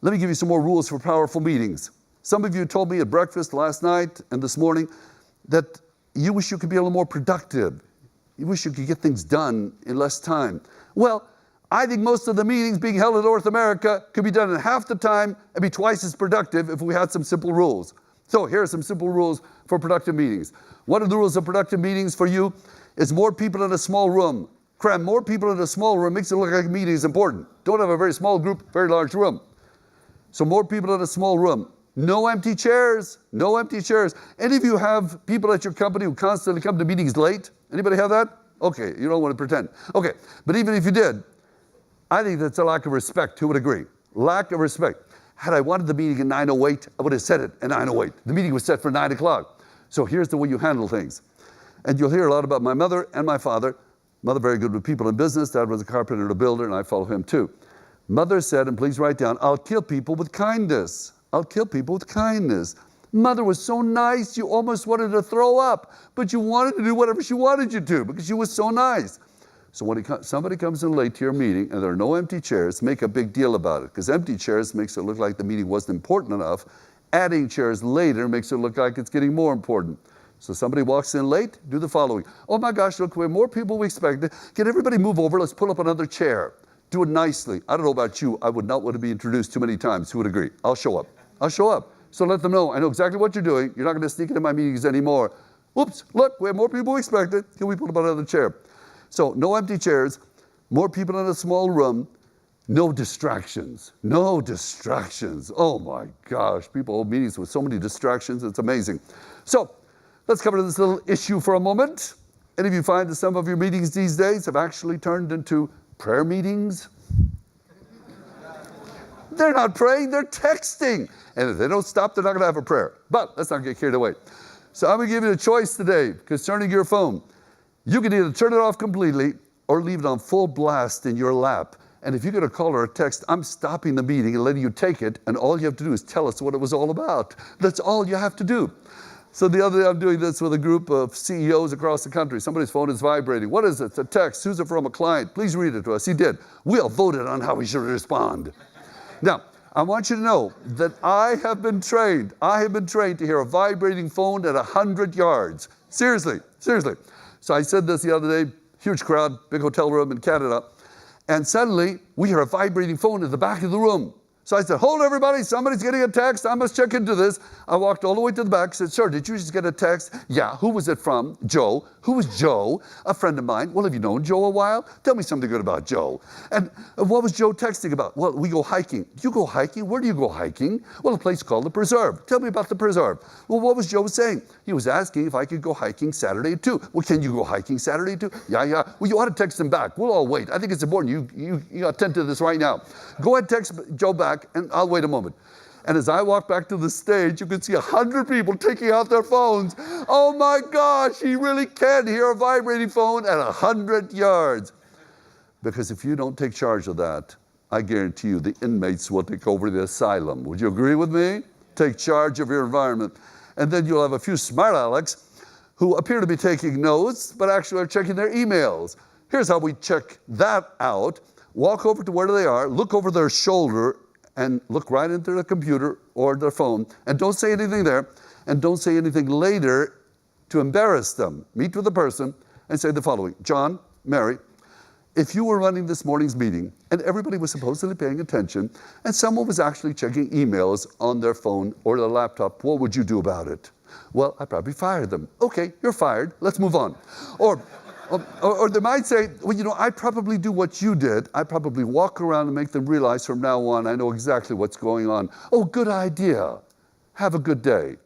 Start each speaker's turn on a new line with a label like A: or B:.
A: Let me give you some more rules for powerful meetings. Some of you told me at breakfast last night and this morning that you wish you could be a little more productive. You wish you could get things done in less time. Well, I think most of the meetings being held in North America could be done in half the time and be twice as productive if we had some simple rules. So here are some simple rules for productive meetings. One of the rules of productive meetings for you is more people in a small room. Cram more people in a small room makes it look like a meeting is important. Don't have a very small group, very large room. So more people in a small room. No empty chairs, no empty chairs. Any of you have people at your company who constantly come to meetings late? Anybody have that? Okay, you don't want to pretend. Okay, but even if you did, I think that's a lack of respect. Who would agree? Lack of respect. Had I wanted the meeting at 9:08, I would have said it at 9:08. The meeting was set for 9 o'clock. So here's the way you handle things. And you'll hear a lot about my mother and my father. Mother very good with people in business. Dad was a carpenter and a builder, and I follow him too. Mother said, and please write down, I'll kill people with kindness. I'll kill people with kindness. Mother was so nice, you almost wanted to throw up, but you wanted to do whatever she wanted you to because she was so nice. So when somebody comes in late to your meeting and there are no empty chairs, make a big deal about it, because empty chairs makes it look like the meeting wasn't important enough. Adding chairs later makes it look like it's getting more important. So somebody walks in late, do the following. Oh my gosh, look, we have more people we expected. Can everybody move over? Let's pull up another chair. Do it nicely. I don't know about you. I would not want to be introduced too many times. Who would agree? I'll show up. I'll show up. So let them know. I know exactly what you're doing. You're not going to sneak into my meetings anymore. Whoops, look, we have more people we expected. Can we pull up another chair? So no empty chairs, more people in a small room, no distractions. No distractions. Oh my gosh, people hold meetings with so many distractions. It's amazing. So let's cover this little issue for a moment. Any of you find that some of your meetings these days have actually turned into prayer meetings? They're not praying, they're texting. And if they don't stop, they're not going to have a prayer. But let's not get carried away. So I'm going to give you a choice today concerning your phone. You can either turn it off completely or leave it on full blast in your lap. And if you get a call or a text, I'm stopping the meeting and letting you take it, and all you have to do is tell us what it was all about. That's all you have to do. So the other day I'm doing this with a group of CEOs across the country. Somebody's phone is vibrating. What is it? It's a text. Who's it from? A client. Please read it to us. He did. We all voted on how we should respond. Now, I want you to know that I have been trained to hear a vibrating phone at 100 yards. Seriously. So I said this the other day, huge crowd, big hotel room in Canada, and suddenly we hear a vibrating phone in the back of the room. So I said, hold everybody, somebody's getting a text, I must check into this. I walked all the way to the back, said, sir, did you just get a text? Yeah, who was it from? Joe. Who was Joe? A friend of mine. Well, have you known Joe a while? Tell me something good about Joe. And what was Joe texting about? Well, we go hiking. You go hiking? Where do you go hiking? Well, a place called the Preserve. Tell me about the Preserve. Well, what was Joe saying? He was asking if I could go hiking Saturday at 2. Well, can you go hiking Saturday at 2? Yeah. Well, you ought to text him back. We'll all wait. I think it's important. You attend to this right now. Go ahead, text Joe back, and I'll wait a moment. And as I walk back to the stage, you can see 100 people taking out their phones. Oh my gosh, he really can hear a vibrating phone at 100 yards. Because if you don't take charge of that, I guarantee you the inmates will take over the asylum. Would you agree with me? Take charge of your environment. And then you'll have a few smart alecks who appear to be taking notes, but actually are checking their emails. Here's how we check that out. Walk over to where they are, look over their shoulder, and look right into the computer or their phone, and don't say anything there, and don't say anything later to embarrass them. Meet with the person and say the following. John, Mary, if you were running this morning's meeting and everybody was supposedly paying attention and someone was actually checking emails on their phone or their laptop, what would you do about it? Well, I'd probably fire them. Okay, you're fired. Let's move on. Or they might say, well, I'd probably do what you did. I'd probably walk around and make them realize from now on I know exactly what's going on. Oh, good idea. Have a good day.